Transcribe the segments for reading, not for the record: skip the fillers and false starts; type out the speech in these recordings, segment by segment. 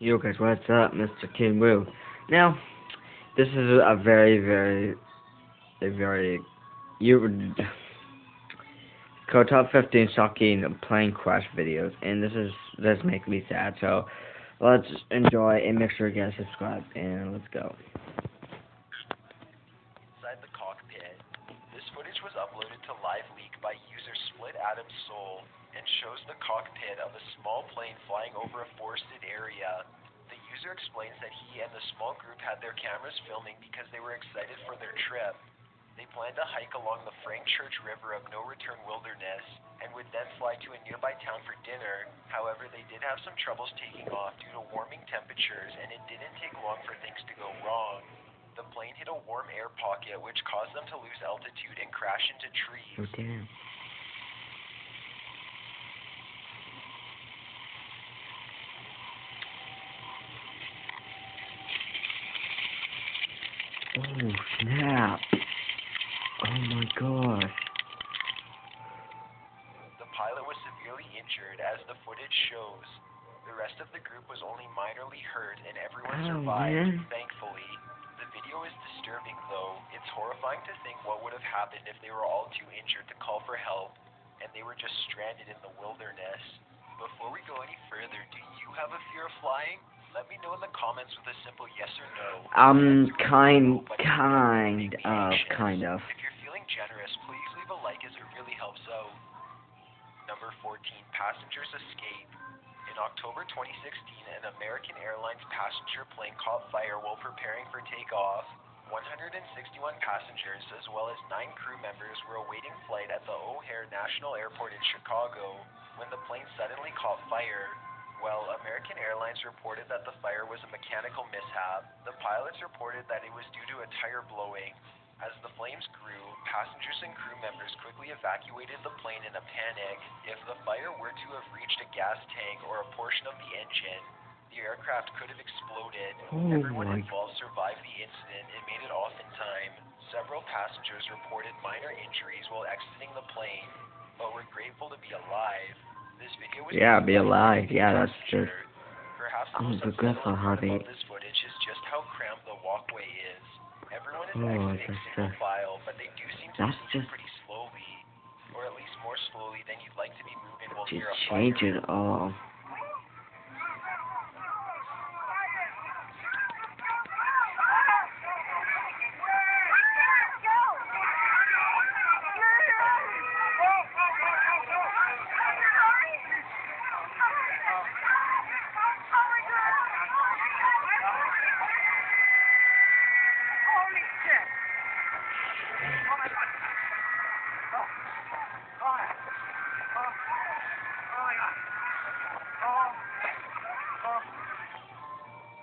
Yo guys, what's up? Mr. King Woo. Now, this is a very, you, called Top 15 Shocking Plane Crash Videos, and this makes me sad, so let's enjoy and make sure you guys subscribe, and let's go. Inside the cockpit. This footage was uploaded to LiveLeak by user Split Adam Soul and shows the cockpit of a small plane flying over a forested area. The user explains that he and the small group had their cameras filming because they were excited for their trip. They planned to hike along the Frank Church River of No Return Wilderness and would then fly to a nearby town for dinner. However, they did have some troubles taking off due to warming temperatures, and it didn't take long for things to go wrong. The plane hit a warm air pocket, which caused them to lose altitude and crash into trees. Oh damn. Oh snap. Oh my gosh. The pilot was severely injured, as the footage shows. The rest of the group was only minorly hurt, and everyone survived, thankfully. The video is disturbing, though. It's horrifying to think what would have happened if they were all too injured to call for help, and they were just stranded in the wilderness. Before we go any further, do you have a fear of flying? Let me know in the comments with a simple yes or no. Kind of. If you're feeling generous, please leave a like, as it really helps out. Number 14, passengers escape. In October 2016, an American Airlines passenger plane caught fire while preparing for takeoff. 161 passengers, as well as 9 crew members, were awaiting flight at the O'Hare National Airport in Chicago when the plane suddenly caught fire. Well, American Airlines reported that the fire was a mechanical mishap. The pilots reported that it was due to a tire blowing. As the flames grew, passengers and crew members quickly evacuated the plane in a panic. If the fire were to have reached a gas tank or a portion of the engine, the aircraft could have exploded. Everyone involved survived the incident and made it off in time. Several passengers reported minor injuries while exiting the plane, but were grateful to be alive. This video was be alive. Yeah, that's true. Perhaps the most upsetting part about this footage is just how cramped the walkway is. Everyone is exiting single file, but they do seem to move pretty slowly, or at least more slowly than you'd like to be moving while near a fire. Change it all.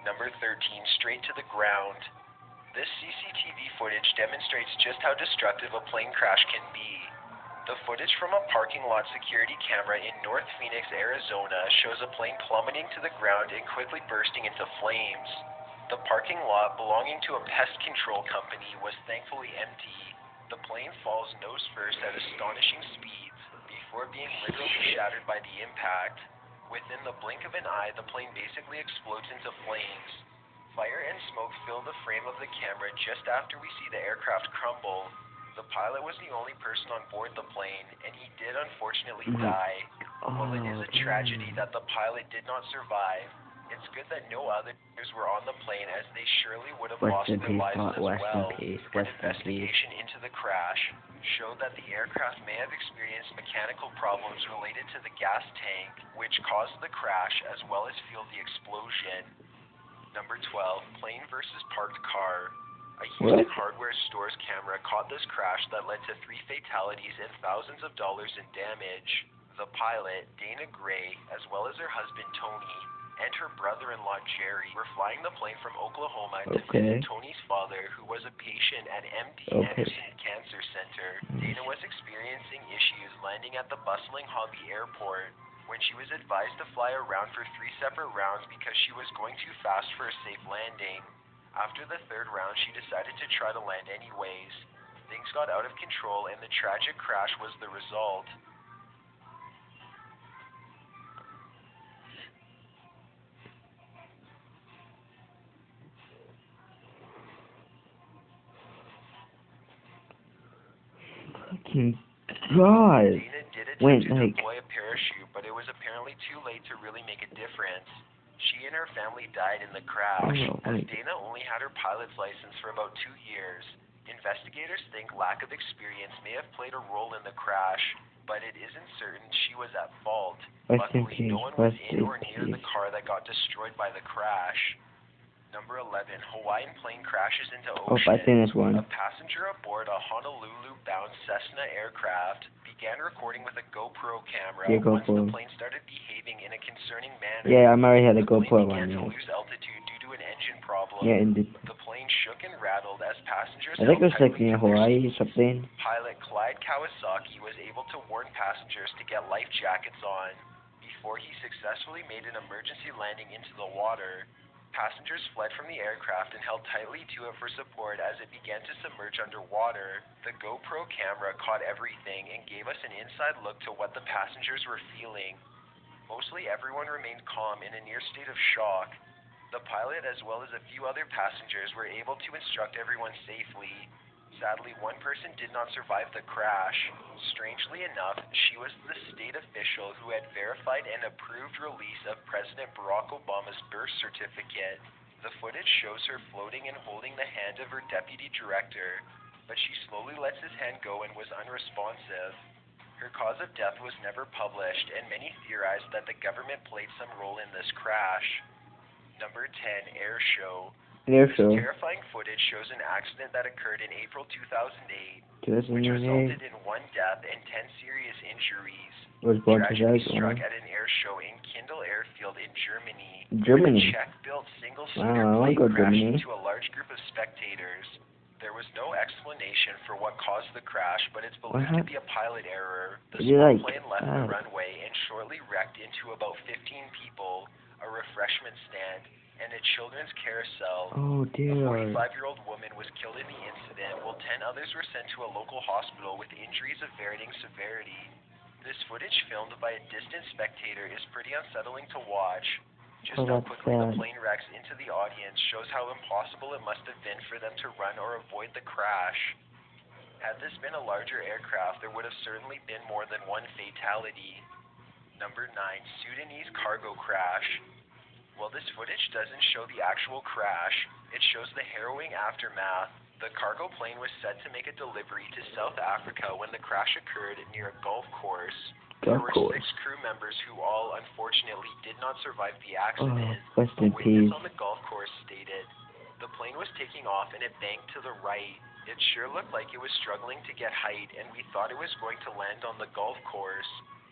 Number 13, straight to the ground. This CCTV footage demonstrates just how destructive a plane crash can be. The footage from a parking lot security camera in North Phoenix, Arizona shows a plane plummeting to the ground and quickly bursting into flames. The parking lot, belonging to a pest control company, was thankfully empty. The plane falls nose first at astonishing speeds, before being literally shattered by the impact. Within the blink of an eye, the plane basically explodes into flames. Fire and smoke fill the frame of the camera just after we see the aircraft crumble. The pilot was the only person on board the plane, and he did unfortunately die. While it is a tragedy that the pilot did not survive, it's good that no others were on the plane, as they surely would have lost their lives as well. An investigation into the crash showed that the aircraft may have experienced mechanical problems related to the gas tank, which caused the crash as well as fueled the explosion. Number 12, plane versus parked car. A Houston hardware store's camera caught this crash that led to 3 fatalities and thousands of dollars in damage. The pilot, Dana Gray, as well as her husband Tony, and her brother-in-law Jerry were flying the plane from Oklahoma to visit Tony's father, who was a patient at MD Anderson Cancer Center. Dana was experiencing issues landing at the bustling Hobby Airport when she was advised to fly around for 3 separate rounds because she was going too fast for a safe landing. After the 3rd round, she decided to try to land anyways. Things got out of control, and the tragic crash was the result. fucking god. Dana did Went, attempt to like- deploy a parachute, but it was apparently too late to really make a difference. She and her family died in the crash, Oh, as wait. Dana only had her pilot's license for about 2 years. Investigators think lack of experience may have played a role in the crash, but it isn't certain she was at fault. Rest in Luckily, no peace, one was rest in in or near the peace. car that got destroyed by the crash. Number 11, Hawaiian plane crashes into Oh, ocean. I've seen this A one. passenger aboard a Honolulu-bound Cessna aircraft began recording with a GoPro camera Yeah, once the GoPro. plane started behaving in a concerning manner. Yeah, I already had a The plane GoPro began one, to yeah. lose altitude due to an engine problem. Yeah, indeed. The plane shook and rattled as passengers I think it held was like tightly near to their Hawaii or seats. something. Pilot Clyde Kawasaki was able to warn passengers to get life jackets on before he successfully made an emergency landing into the water. Passengers fled from the aircraft and held tightly to it for support as it began to submerge underwater. The GoPro camera caught everything and gave us an inside look to what the passengers were feeling. Mostly everyone remained calm in a near state of shock. The pilot, as well as a few other passengers, were able to instruct everyone safely. Sadly, one person did not survive the crash. Strangely enough, she was the state official who had verified and approved release of President Barack Obama's birth certificate. The footage shows her floating and holding the hand of her deputy director, but she slowly lets his hand go and was unresponsive. Her cause of death was never published, and many theorized that the government played some role in this crash. Number 10, Air Show. Air This show. terrifying footage shows an accident that occurred in April 2008, which 2008. resulted in 1 death and 10 serious injuries. Was born Tragedy 2001. struck at an air show in Kindle Airfield in Germany. Germany. Where the Czech-built single-seater Wow, I wanna plane go crashed Germany. into a large group of spectators. There was no explanation for what caused the crash, but it's believed to What? be a pilot error. The Is it small like, plane left the runway and shortly wrecked into about 15 people, a refreshment stand, and a children's carousel. Oh A dear. 45-year-old woman was killed in the incident, while 10 others were sent to a local hospital with injuries of varying severity. This footage, filmed by a distant spectator, is pretty unsettling to watch. Just Oh, how that's quickly the sad. plane wrecks into the audience shows how impossible it must have been for them to run or avoid the crash. Had this been a larger aircraft, there would have certainly been more than one fatality. Number 9, Sudanese cargo crash. While this footage doesn't show the actual crash, it shows the harrowing aftermath. The cargo plane was set to make a delivery to South Africa when the crash occurred near a golf course. There were 6 crew members who all, unfortunately, did not survive the Oh, accident. rest A in witness peace. on the golf course stated, "The plane was taking off and it banked to the right. It sure looked like it was struggling to get height, and we thought it was going to land on the golf course.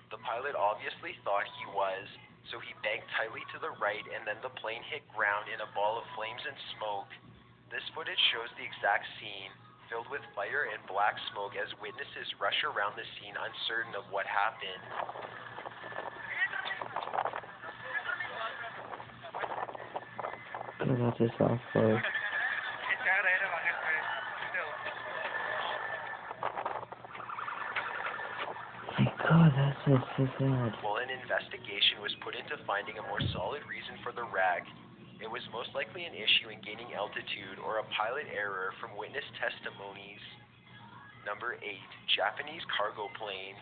The pilot obviously thought he was, so he banked tightly to the right, and then the plane hit ground in a ball of flames and smoke." This footage shows the exact scene, filled with fire and black smoke as witnesses rush around the scene uncertain of what happened. God, that is awful. My God, that's so sad. Well, an investigation was put into finding a more solid reason for the wreck. It was most likely an issue in gaining altitude or a pilot error from witness testimonies. Number 8, Japanese cargo plane.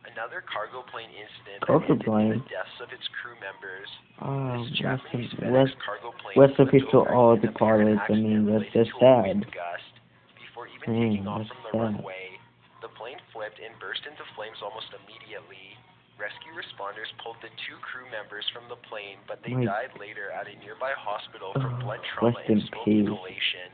Another cargo plane incident that Cargo ended in plane? the deaths of its crew members. Oh, This Japanese rest FedEx cargo plane rest of flipped peace to over all in the an apparent pilots. I mean, accident that's related just to a wind sad. gust. Before even taking off That's from the sad. runway, the plane flipped and burst into flames almost immediately. Rescue responders pulled the 2 crew members from the plane, but they died later at a nearby hospital from blood trauma rest and in smoke peace. inhalation.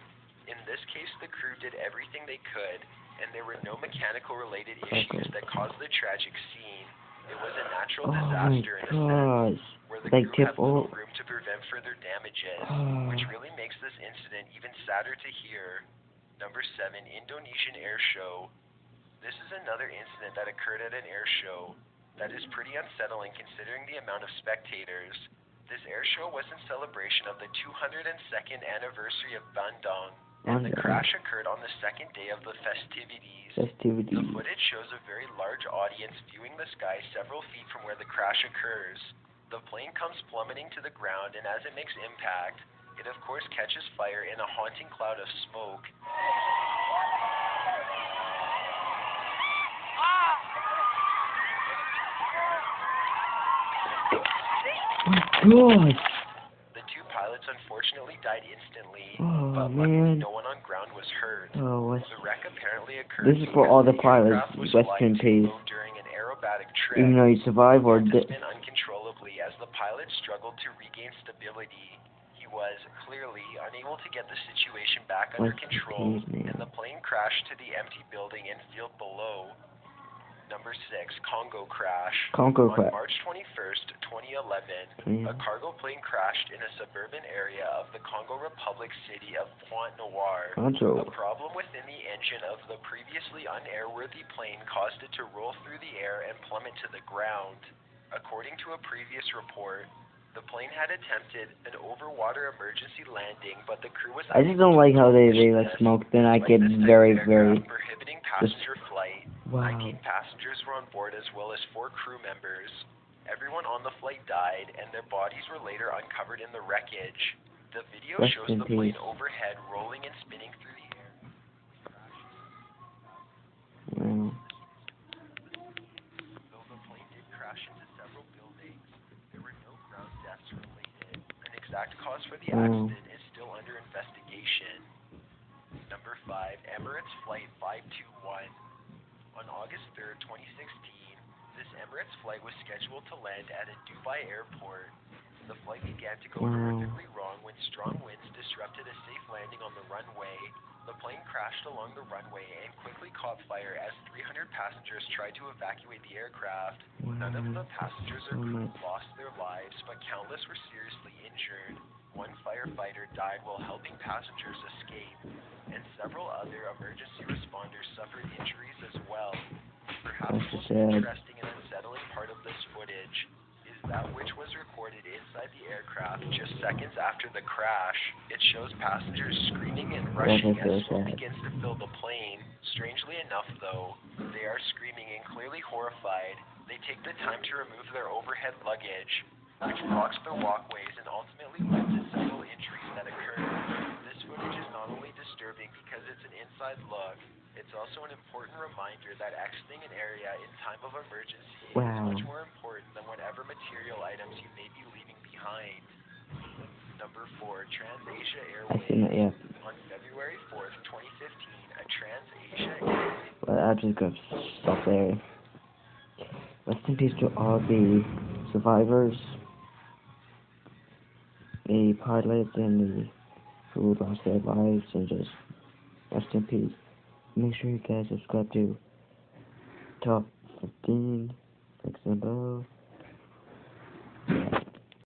In this case, the crew did everything they could, and there were no mechanical-related issues that caused the tragic scene. It was a natural Oh my disaster in a sense, gosh. where the Like crew had tip little all. room to prevent further damages, Oh. which really makes this incident even sadder to hear. Number 7, Indonesian air show. This is another incident that occurred at an air show that is pretty unsettling considering the amount of spectators. This air show was in celebration of the 202nd anniversary of Bandung, and the crash occurred on the second day of the festivities. The footage shows a very large audience viewing the sky several feet from where the crash occurs. The plane comes plummeting to the ground, and as it makes impact, it of course catches fire in a haunting cloud of smoke. God! The two pilots unfortunately died instantly, Oh, but luckily man. no one on ground was hurt. Oh, what's... The wreck apparently occurred This is for all the because pilots. aircraft was Rest flying in too peace. low during an aerobatic trip. Even though you survive or To did... spin uncontrollably as the pilot struggled to regain stability. He was clearly unable to get the situation back under control, and the plane crashed to the empty building and field below. Number 6, Congo crash. On March 21st, 2011, a cargo plane crashed in a suburban area of the Congo Republic city of Pointe-Noire. A problem within the engine of the previously unairworthy plane caused it to roll through the air and plummet to the ground. According to a previous report, the plane had attempted an overwater emergency landing, but the crew was I just don't like how they like smoke, then I get very prohibiting passenger flight. Wow. 19 passengers were on board as well as 4 crew members. Everyone on the flight died, and their bodies were later uncovered in the wreckage. The video shows the plane overhead rolling and spinning through the air. Though the plane did crash into several buildings, there were no ground deaths related. An exact cause for the accident is still under investigation. Number 5, Emirates Flight 521. On August 3rd, 2016, this Emirates flight was scheduled to land at a Dubai airport. The flight began to go horrifically wrong when strong winds disrupted a safe landing on the runway. The plane crashed along the runway and quickly caught fire as 300 passengers tried to evacuate the aircraft. None of the passengers or crew lost their lives, but countless were seriously injured. One firefighter died while helping passengers escape, and several other emergency responders suffered injuries as well. Perhaps the most interesting and unsettling part of this footage is that which was recorded inside the aircraft just seconds after the crash. It shows passengers screaming and rushing as smoke begins to fill the plane. Strangely enough, though, they are screaming and clearly horrified. They take the time to remove their overhead luggage, which blocks their walkways and ultimately led to several injuries that occurred. This footage is not only disturbing because it's an inside look, it's also an important reminder that exiting an area in time of emergency is much more important than whatever material items you may be leaving behind. Number 4, TransAsia Airways. On February 4th, 2015, a TransAsia Airways... Well, I'm just gonna stop there. Rest in peace to all the survivors, the pilots, and the who lost their lives, and just rest in peace. Make sure you guys subscribe to Top 15, like above.